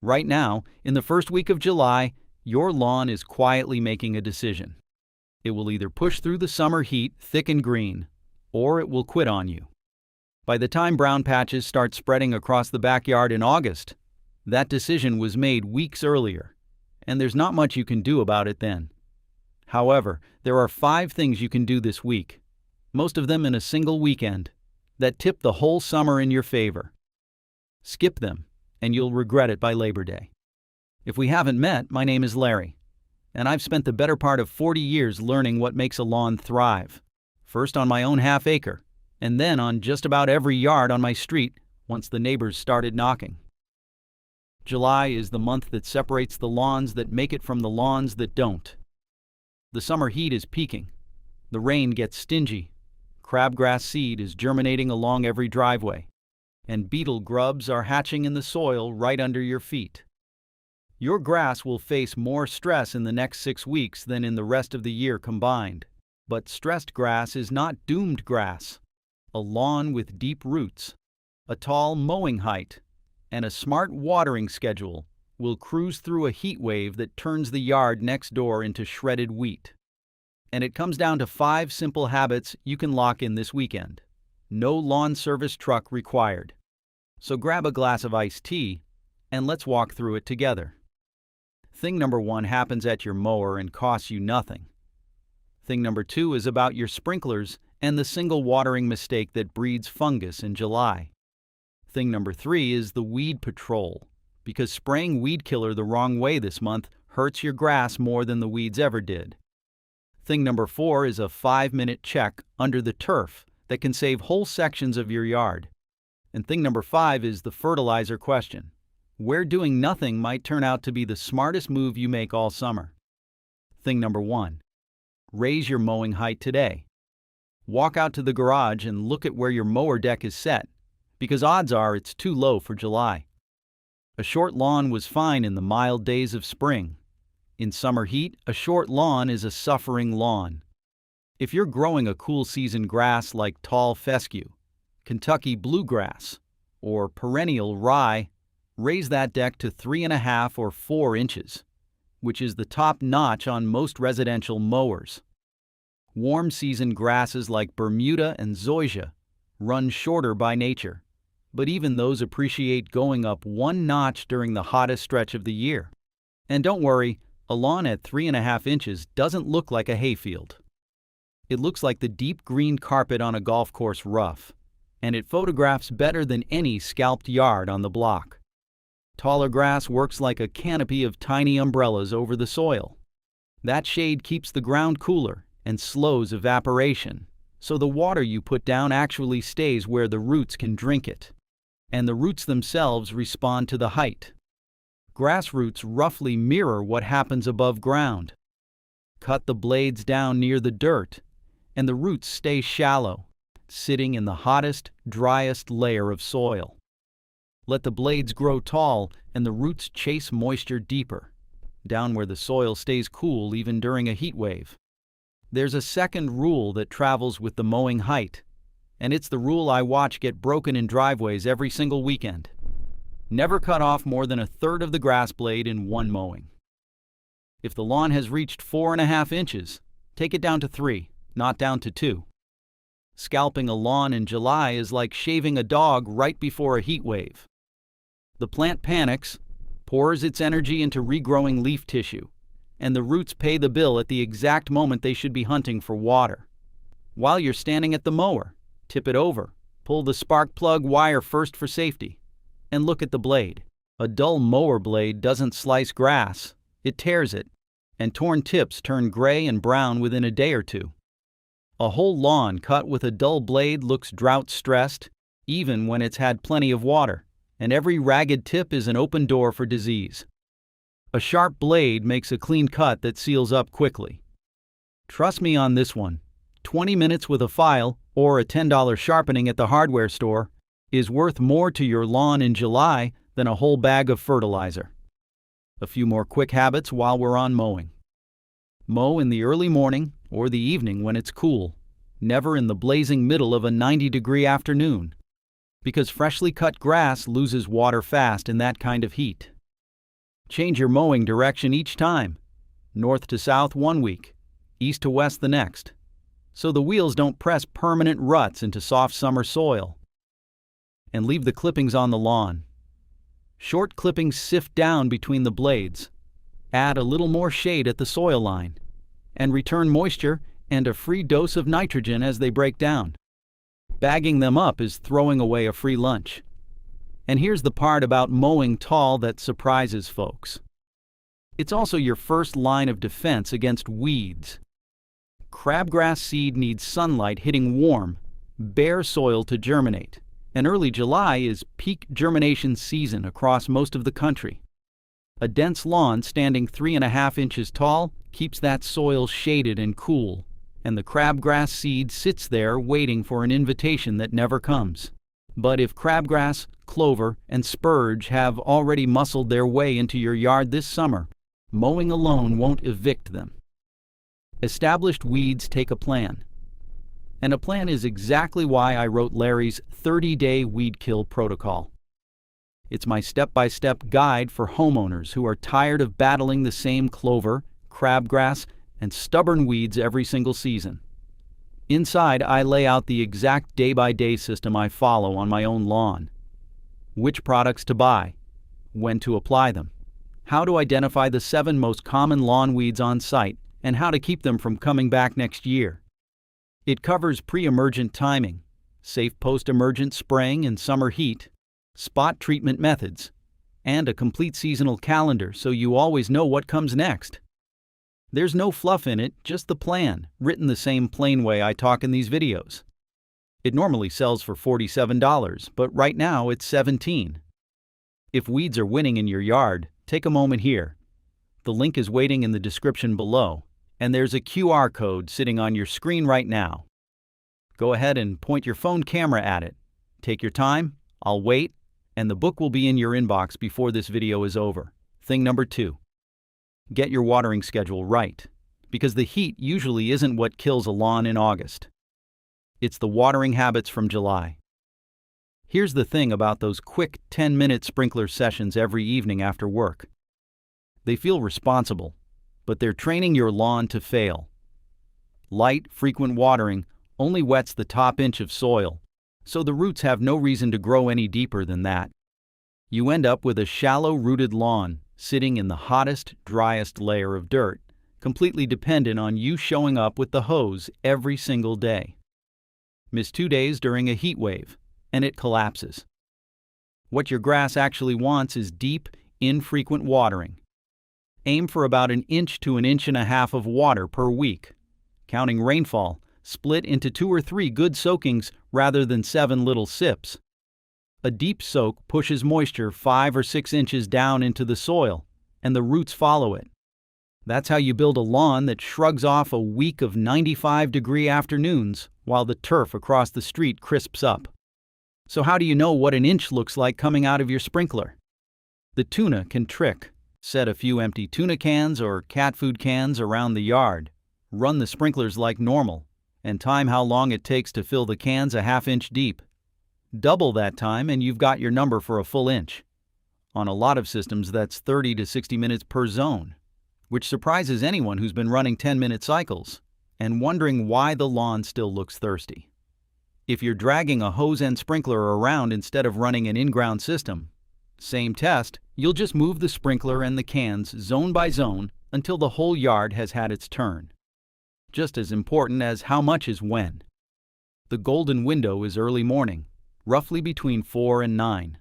Right now, in the first week of July, your lawn is quietly making a decision. It will either push through the summer heat thick and green, or it will quit on you. By the time brown patches start spreading across the backyard in August, that decision was made weeks earlier, and there's not much you can do about it then. However, there are 5 things you can do this week, most of them in a single weekend, that tip the whole summer in your favor. Skip them, and you'll regret it by Labor Day. If we haven't met, my name is Larry, and I've spent the better part of 40 years learning what makes a lawn thrive, first on my own half-acre, and then on just about every yard on my street once the neighbors started knocking. July is the month that separates the lawns that make it from the lawns that don't. The summer heat is peaking, the rain gets stingy, crabgrass seed is germinating along every driveway, and beetle grubs are hatching in the soil right under your feet. Your grass will face more stress in the next 6 weeks than in the rest of the year combined. But stressed grass is not doomed grass. A lawn with deep roots, a tall mowing height, and a smart watering schedule will cruise through a heat wave that turns the yard next door into shredded wheat. And it comes down to 5 simple habits you can lock in this weekend. No lawn service truck required. So grab a glass of iced tea, and let's walk through it together. Thing number 1 happens at your mower and costs you nothing. Thing number 2 is about your sprinklers and the single watering mistake that breeds fungus in July. Thing number 3 is the weed patrol, because spraying weed killer the wrong way this month hurts your grass more than the weeds ever did. Thing number 4 is a 5-minute check under the turf that can save whole sections of your yard. And thing number 5 is the fertilizer question, where doing nothing might turn out to be the smartest move you make all summer. Thing number 1. Raise your mowing height today. Walk out to the garage and look at where your mower deck is set, because odds are it's too low for July. A short lawn was fine in the mild days of spring. In summer heat, a short lawn is a suffering lawn. If you're growing a cool season grass like tall fescue, Kentucky bluegrass, or perennial rye, raise that deck to 3.5 or 4 inches, which is the top notch on most residential mowers. Warm season grasses like Bermuda and zoysia run shorter by nature, but even those appreciate going up 1 notch during the hottest stretch of the year. And don't worry, a lawn at 3.5 inches doesn't look like a hayfield. It looks like the deep green carpet on a golf course rough, and it photographs better than any scalped yard on the block. Taller grass works like a canopy of tiny umbrellas over the soil. That shade keeps the ground cooler and slows evaporation, so the water you put down actually stays where the roots can drink it. And the roots themselves respond to the height. Grass roots roughly mirror what happens above ground. Cut the blades down near the dirt, and the roots stay shallow, sitting in the hottest, driest layer of soil. Let the blades grow tall and the roots chase moisture deeper, down where the soil stays cool even during a heat wave. There's a second rule that travels with the mowing height, and it's the rule I watch get broken in driveways every single weekend. Never cut off more than 1/3 of the grass blade in one mowing. If the lawn has reached 4.5 inches, take it down to 3, not down to 2. Scalping a lawn in July is like shaving a dog right before a heat wave. The plant panics, pours its energy into regrowing leaf tissue, and the roots pay the bill at the exact moment they should be hunting for water. While you're standing at the mower, tip it over, pull the spark plug wire first for safety, and look at the blade. A dull mower blade doesn't slice grass, it tears it, and torn tips turn gray and brown within a day or 2. A whole lawn cut with a dull blade looks drought-stressed, even when it's had plenty of water, and every ragged tip is an open door for disease. A sharp blade makes a clean cut that seals up quickly. Trust me on this one. 20 minutes with a file, or a $10 sharpening at the hardware store, is worth more to your lawn in July than a whole bag of fertilizer. A few more quick habits while we're on mowing. Mow in the early morning or the evening when it's cool, never in the blazing middle of a 90-degree afternoon, because freshly cut grass loses water fast in that kind of heat. Change your mowing direction each time, north to south one week, east to west the next, so the wheels don't press permanent ruts into soft summer soil. And leave the clippings on the lawn. Short clippings sift down between the blades, add a little more shade at the soil line, and return moisture and a free dose of nitrogen as they break down. Bagging them up is throwing away a free lunch. And here's the part about mowing tall that surprises folks. It's also your first line of defense against weeds. Crabgrass seed needs sunlight hitting warm, bare soil to germinate, and early July is peak germination season across most of the country. A dense lawn standing 3.5 inches tall keeps that soil shaded and cool, and the crabgrass seed sits there waiting for an invitation that never comes. But if crabgrass, clover, and spurge have already muscled their way into your yard this summer, mowing alone won't evict them. Established weeds take a plan. And a plan is exactly why I wrote Larry's 30-day weed kill protocol. It's my step-by-step guide for homeowners who are tired of battling the same clover, crabgrass, and stubborn weeds every single season. Inside, I lay out the exact day-by-day system I follow on my own lawn. Which products to buy, when to apply them, how to identify the 7 most common lawn weeds on site, and how to keep them from coming back next year. It covers pre-emergent timing, safe post-emergent spraying in summer heat, spot treatment methods, and a complete seasonal calendar so you always know what comes next. There's no fluff in it, just the plan, written the same plain way I talk in these videos. It normally sells for $47, but right now it's $17. If weeds are winning in your yard, take a moment here. The link is waiting in the description below, and there's a QR code sitting on your screen right now. Go ahead and point your phone camera at it. Take your time, I'll wait, and the book will be in your inbox before this video is over. Thing number 2. Get your watering schedule right, because the heat usually isn't what kills a lawn in August. It's the watering habits from July. Here's the thing about those quick 10-minute sprinkler sessions every evening after work. They feel responsible, but they're training your lawn to fail. Light, frequent watering only wets the top inch of soil, so the roots have no reason to grow any deeper than that. You end up with a shallow-rooted lawn sitting in the hottest, driest layer of dirt, completely dependent on you showing up with the hose every single day. Miss 2 days during a heat wave, and it collapses. What your grass actually wants is deep, infrequent watering. Aim for about 1 inch to 1.5 inches of water per week. Counting rainfall, split into 2 or 3 good soakings rather than 7 little sips. A deep soak pushes moisture 5 or 6 inches down into the soil, and the roots follow it. That's how you build a lawn that shrugs off a week of 95-degree afternoons while the turf across the street crisps up. So how do you know what 1 inch looks like coming out of your sprinkler? The tuna can trick. Set a few empty tuna cans or cat food cans around the yard. Run the sprinklers like normal, and time how long it takes to fill the cans a 1/2 inch deep. Double that time and you've got your number for a full inch. On a lot of systems, that's 30 to 60 minutes per zone, which surprises anyone who's been running 10-minute cycles and wondering why the lawn still looks thirsty. If you're dragging a hose and sprinkler around instead of running an in-ground system, same test, you'll just move the sprinkler and the cans zone by zone until the whole yard has had its turn. Just as important as how much is when. The golden window is early morning, roughly between 4 and 9.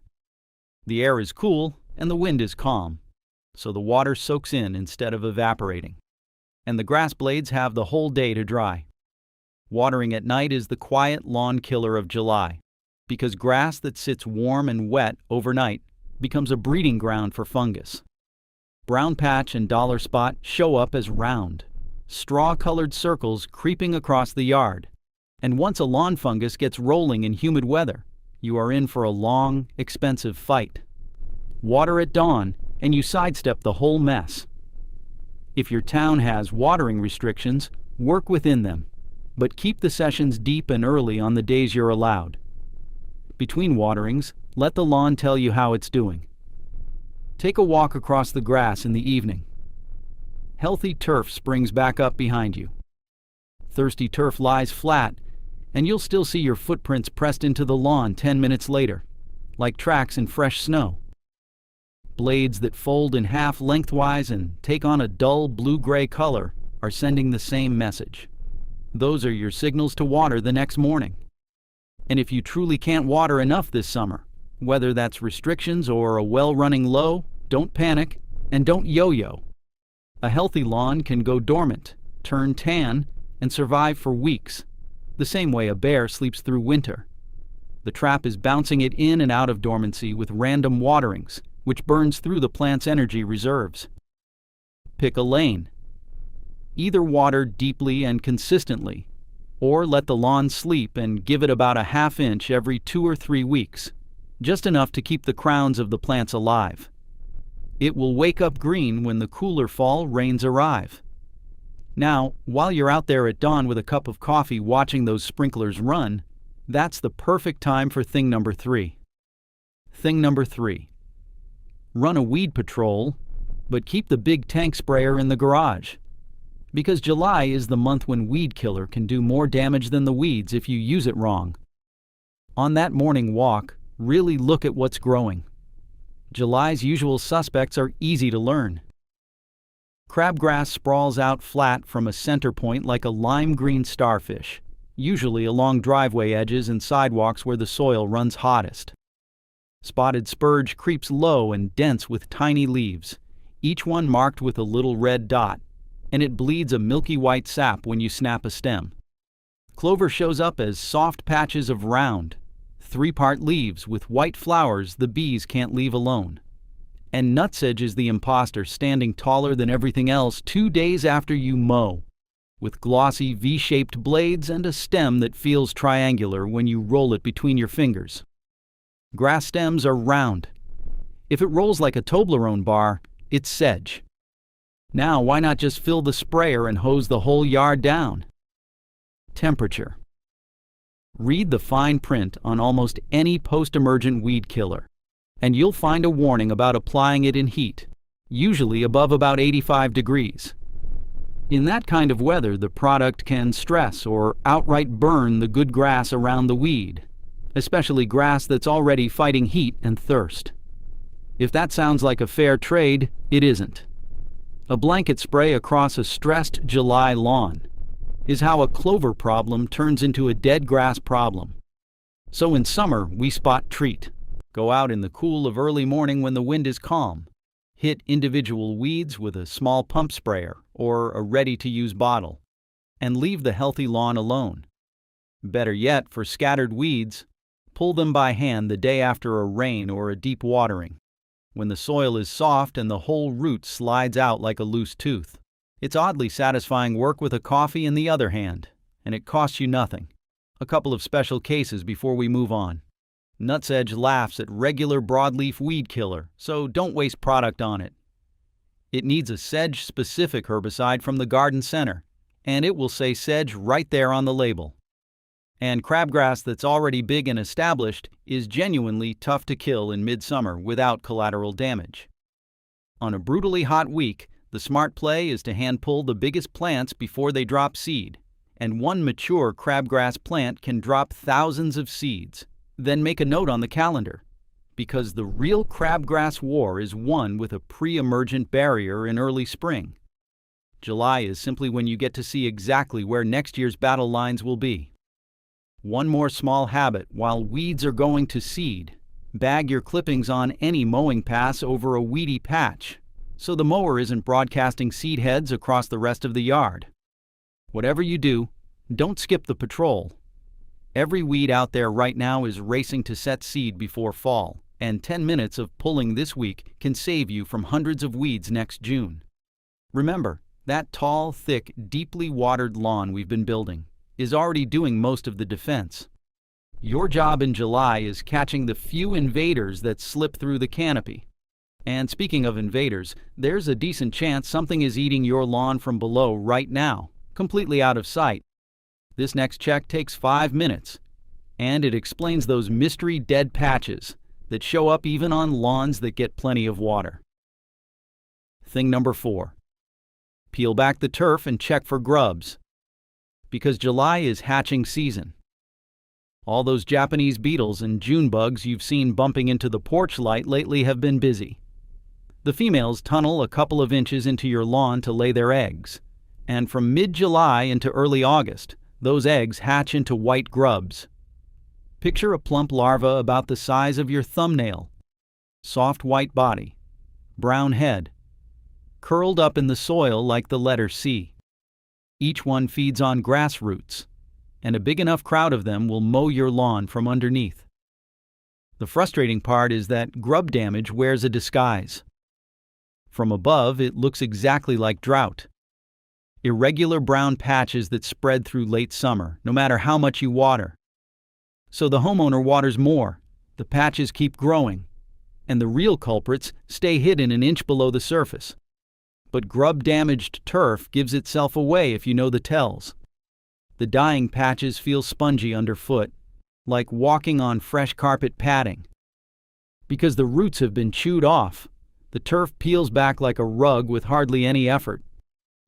The air is cool and the wind is calm, so the water soaks in instead of evaporating, and the grass blades have the whole day to dry. Watering at night is the quiet lawn killer of July, because grass that sits warm and wet overnight becomes a breeding ground for fungus. Brown patch and dollar spot show up as round, straw-colored circles creeping across the yard, and once a lawn fungus gets rolling in humid weather, you are in for a long, expensive fight. Water at dawn, and you sidestep the whole mess. If your town has watering restrictions, work within them, but keep the sessions deep and early on the days you're allowed. Between waterings, let the lawn tell you how it's doing. Take a walk across the grass in the evening. Healthy turf springs back up behind you. Thirsty turf lies flat, and you'll still see your footprints pressed into the lawn 10 minutes later, like tracks in fresh snow. Blades that fold in half lengthwise and take on a dull blue-gray color are sending the same message. Those are your signals to water the next morning. And if you truly can't water enough this summer, whether that's restrictions or a well-running low, don't panic and don't yo-yo. A healthy lawn can go dormant, turn tan, and survive for weeks, the same way a bear sleeps through winter. The trap is bouncing it in and out of dormancy with random waterings, which burns through the plant's energy reserves. Pick a lane. Either water deeply and consistently, or let the lawn sleep and give it about a ½ inch every 2 or 3 weeks, just enough to keep the crowns of the plants alive. It will wake up green when the cooler fall rains arrive. Now, while you're out there at dawn with a cup of coffee watching those sprinklers run, that's the perfect time for thing number 3. Thing number 3. Run a weed patrol, but keep the big tank sprayer in the garage. Because July is the month when weed killer can do more damage than the weeds if you use it wrong. On that morning walk, really look at what's growing. July's usual suspects are easy to learn. Crabgrass sprawls out flat from a center point like a lime-green starfish, usually along driveway edges and sidewalks where the soil runs hottest. Spotted spurge creeps low and dense with tiny leaves, each one marked with a little red dot, and it bleeds a milky white sap when you snap a stem. Clover shows up as soft patches of round, 3-part leaves with white flowers the bees can't leave alone. And nutsedge is the imposter, standing taller than everything else 2 days after you mow, with glossy V-shaped blades and a stem that feels triangular when you roll it between your fingers. Grass stems are round. If it rolls like a Toblerone bar, it's sedge. Now, why not just fill the sprayer and hose the whole yard down? Temperature. Read the fine print on almost any post-emergent weed killer, and you'll find a warning about applying it in heat, usually above about 85 degrees. In that kind of weather, the product can stress or outright burn the good grass around the weed, especially grass that's already fighting heat and thirst. If that sounds like a fair trade, it isn't. A blanket spray across a stressed July lawn is how a clover problem turns into a dead grass problem. So in summer, we spot treat. Go out in the cool of early morning when the wind is calm. Hit individual weeds with a small pump sprayer or a ready-to-use bottle, and leave the healthy lawn alone. Better yet, for scattered weeds, pull them by hand the day after a rain or a deep watering, when the soil is soft and the whole root slides out like a loose tooth. It's oddly satisfying work with a coffee in the other hand, and it costs you nothing. A couple of special cases before we move on. Nutsedge laughs at regular broadleaf weed killer, so don't waste product on it. It needs a sedge-specific herbicide from the garden center, and it will say sedge right there on the label. And crabgrass that's already big and established is genuinely tough to kill in midsummer without collateral damage. On a brutally hot week, the smart play is to hand-pull the biggest plants before they drop seed, and one mature crabgrass plant can drop thousands of seeds. Then make a note on the calendar, because the real crabgrass war is won with a pre-emergent barrier in early spring. July is simply when you get to see exactly where next year's battle lines will be. One more small habit while weeds are going to seed. Bag your clippings on any mowing pass over a weedy patch, so the mower isn't broadcasting seed heads across the rest of the yard. Whatever you do, don't skip the patrol. Every weed out there right now is racing to set seed before fall, and 10 minutes of pulling this week can save you from hundreds of weeds next June. Remember, that tall, thick, deeply watered lawn we've been building is already doing most of the defense. Your job in July is catching the few invaders that slip through the canopy. And speaking of invaders, there's a decent chance something is eating your lawn from below right now, completely out of sight. This next check takes 5 minutes, and it explains those mystery dead patches that show up even on lawns that get plenty of water. Thing number 4. Peel back the turf and check for grubs, because July is hatching season. All those Japanese beetles and June bugs you've seen bumping into the porch light lately have been busy. The females tunnel a couple of inches into your lawn to lay their eggs, and from mid-July into early August, those eggs hatch into white grubs. Picture a plump larva about the size of your thumbnail, soft white body, brown head, curled up in the soil like the letter C. Each one feeds on grass roots, and a big enough crowd of them will mow your lawn from underneath. The frustrating part is that grub damage wears a disguise. From above, it looks exactly like drought. Irregular brown patches that spread through late summer, no matter how much you water. So the homeowner waters more, the patches keep growing, and the real culprits stay hidden an inch below the surface. But grub-damaged turf gives itself away if you know the tells. The dying patches feel spongy underfoot, like walking on fresh carpet padding. Because the roots have been chewed off, the turf peels back like a rug with hardly any effort,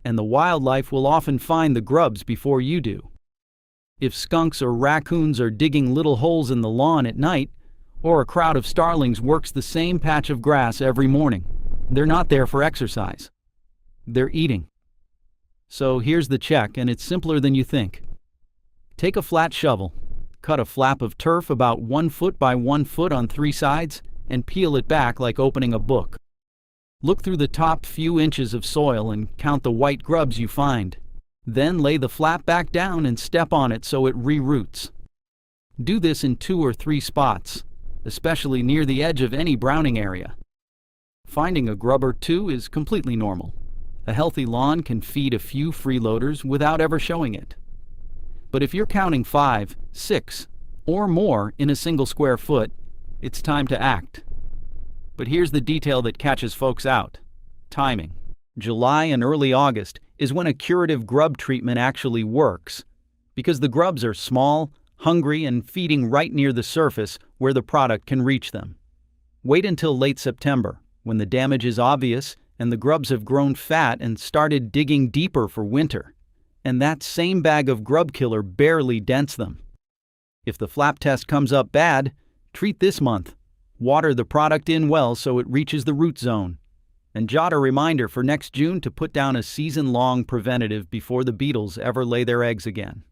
and the wildlife will often find the grubs before you do. If skunks or raccoons are digging little holes in the lawn at night, or a crowd of starlings works the same patch of grass every morning, they're not there for exercise. They're eating. So here's the check, and it's simpler than you think. Take a flat shovel, cut a flap of turf about 1 foot by 1 foot on 3 sides, and peel it back like opening a book. Look through the top few inches of soil and count the white grubs you find. Then lay the flap back down and step on it so it re-roots. Do this in 2 or 3 spots, especially near the edge of any browning area. Finding a grub or two is completely normal. A healthy lawn can feed a few freeloaders without ever showing it. But if you're counting 5, 6, or more in a single square foot, it's time to act. But here's the detail that catches folks out: timing. July and early August is when a curative grub treatment actually works, because the grubs are small, hungry, and feeding right near the surface where the product can reach them. Wait until late September, when the damage is obvious and the grubs have grown fat and started digging deeper for winter, and that same bag of grub killer barely dents them. If the flap test comes up bad, treat this month. Water the product in well so it reaches the root zone. And jot a reminder for next June to put down a season-long preventative before the beetles ever lay their eggs again.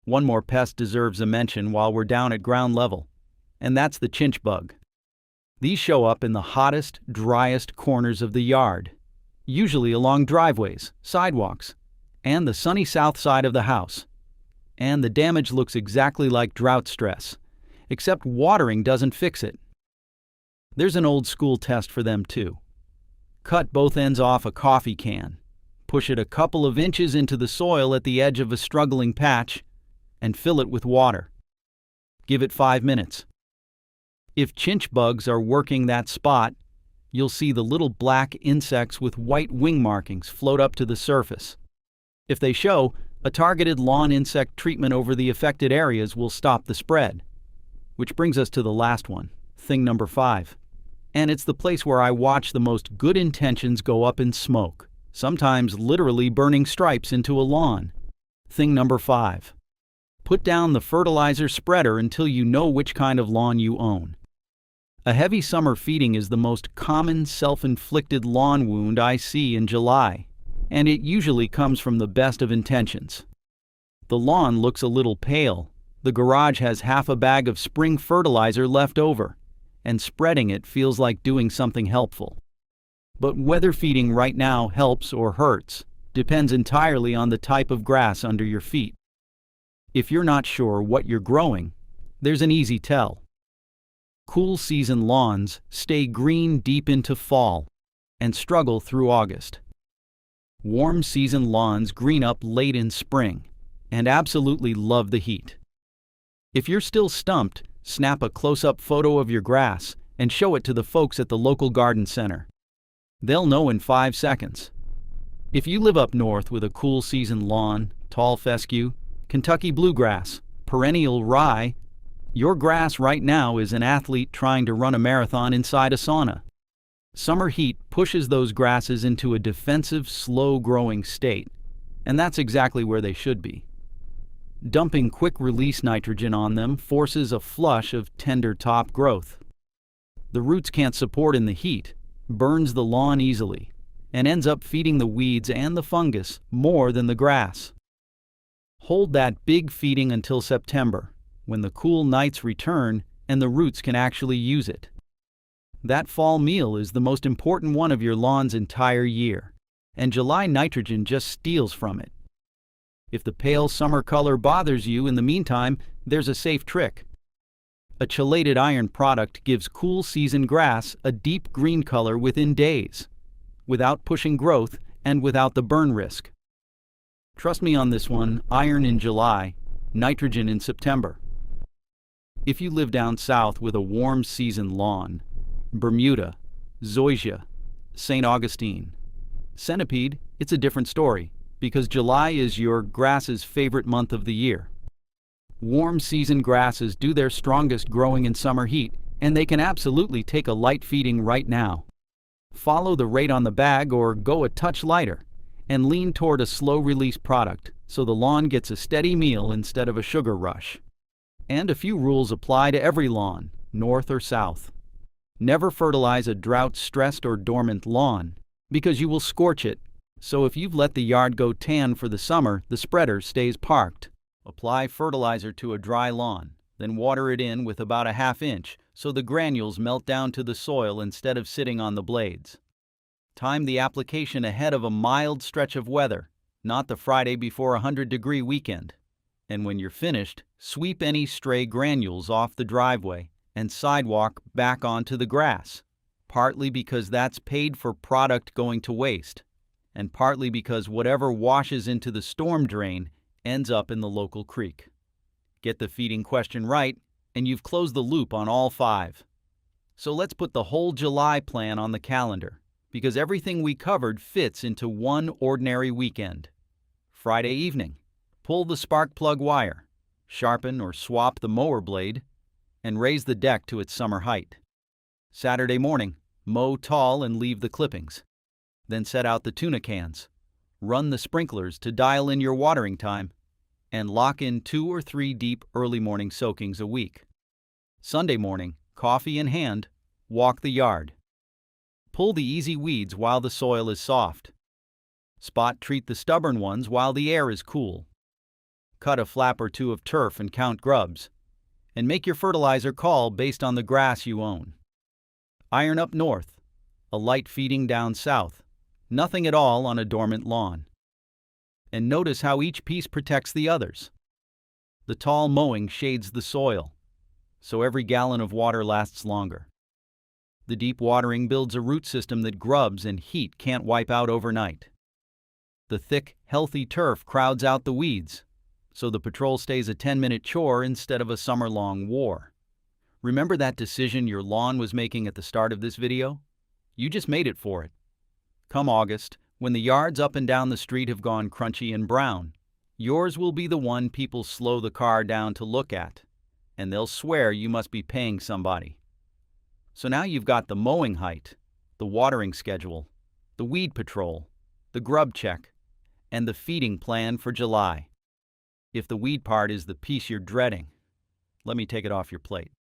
One more pest deserves a mention while we're down at ground level, and that's the chinch bug. These show up in the hottest, driest corners of the yard, usually along driveways, sidewalks, and the sunny south side of the house. And the damage looks exactly like drought stress, except watering doesn't fix it. There's an old school test for them too. Cut both ends off a coffee can, push it a couple of inches into the soil at the edge of a struggling patch, and fill it with water. Give it 5 minutes. If chinch bugs are working that spot, you'll see the little black insects with white wing markings float up to the surface. If they show, a targeted lawn insect treatment over the affected areas will stop the spread. Which brings us to the last one, thing number 5. And it's the place where I watch the most good intentions go up in smoke, sometimes literally burning stripes into a lawn. Thing number 5. Put down the fertilizer spreader until you know which kind of lawn you own. A heavy summer feeding is the most common self-inflicted lawn wound I see in July, and it usually comes from the best of intentions. The lawn looks a little pale, the garage has half a bag of spring fertilizer left over, and spreading it feels like doing something helpful. But whether feeding right now helps or hurts depends entirely on the type of grass under your feet. If you're not sure what you're growing, there's an easy tell. Cool season lawns stay green deep into fall and struggle through August. Warm season lawns green up late in spring and absolutely love the heat. If you're still stumped, snap a close-up photo of your grass and show it to the folks at the local garden center. They'll know in 5 seconds. If you live up north with a cool season lawn, tall fescue, Kentucky bluegrass, perennial rye, your grass right now is an athlete trying to run a marathon inside a sauna. Summer heat pushes those grasses into a defensive, slow-growing state, and that's exactly where they should be. Dumping quick-release nitrogen on them forces a flush of tender top growth. The roots can't support in the heat, burns the lawn easily, and ends up feeding the weeds and the fungus more than the grass. Hold that big feeding until September, when the cool nights return and the roots can actually use it. That fall meal is the most important one of your lawn's entire year, and July nitrogen just steals from it. If the pale summer color bothers you in the meantime, there's a safe trick. A chelated iron product gives cool season grass a deep green color within days, without pushing growth and without the burn risk. Trust me on this one, iron in July, nitrogen in September. If you live down south with a warm season lawn, Bermuda, Zoysia, St. Augustine, Centipede, it's a different story, because July is your grass's favorite month of the year. Warm season grasses do their strongest growing in summer heat, and they can absolutely take a light feeding right now. Follow the rate on the bag or go a touch lighter, and lean toward a slow-release product so the lawn gets a steady meal instead of a sugar rush. And a few rules apply to every lawn, north or south. Never fertilize a drought-stressed or dormant lawn, because you will scorch it. So if you've let the yard go tan for the summer, the spreader stays parked. Apply fertilizer to a dry lawn, then water it in with about a ½ inch so the granules melt down to the soil instead of sitting on the blades. Time the application ahead of a mild stretch of weather, not the Friday before a 100-degree weekend. And when you're finished, sweep any stray granules off the driveway and sidewalk back onto the grass, partly because that's paid for product going to waste, and partly because whatever washes into the storm drain ends up in the local creek. Get the feeding question right, and you've closed the loop on all 5. So let's put the whole July plan on the calendar, because everything we covered fits into one ordinary weekend. Friday evening, pull the spark plug wire, sharpen or swap the mower blade, and raise the deck to its summer height. Saturday morning, mow tall and leave the clippings. Then set out the tuna cans, run the sprinklers to dial in your watering time, and lock in 2 or 3 deep early morning soakings a week. Sunday morning, coffee in hand, walk the yard. Pull the easy weeds while the soil is soft. Spot treat the stubborn ones while the air is cool. Cut a flap or 2 of turf and count grubs, and make your fertilizer call based on the grass you own. Iron up north, a light feeding down south, nothing at all on a dormant lawn. And notice how each piece protects the others. The tall mowing shades the soil, so every gallon of water lasts longer. The deep watering builds a root system that grubs and heat can't wipe out overnight. The thick, healthy turf crowds out the weeds, so the patrol stays a 10-minute chore instead of a summer-long war. Remember that decision your lawn was making at the start of this video? You just made it for it. Come August, when the yards up and down the street have gone crunchy and brown, yours will be the one people slow the car down to look at, and they'll swear you must be paying somebody. So now you've got the mowing height, the watering schedule, the weed patrol, the grub check, and the feeding plan for July. If the weed part is the piece you're dreading, let me take it off your plate.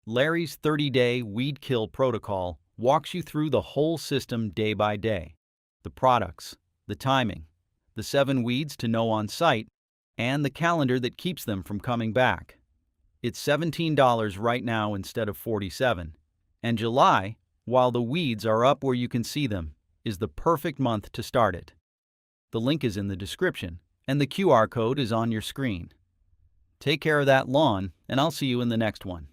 Larry's 30-day weed kill protocol walks you through the whole system day by day. The products, the timing, the 7 weeds to know on site, and the calendar that keeps them from coming back. It's $17 right now instead of $47. And July, while the weeds are up where you can see them, is the perfect month to start it. The link is in the description, and the QR code is on your screen. Take care of that lawn, and I'll see you in the next one.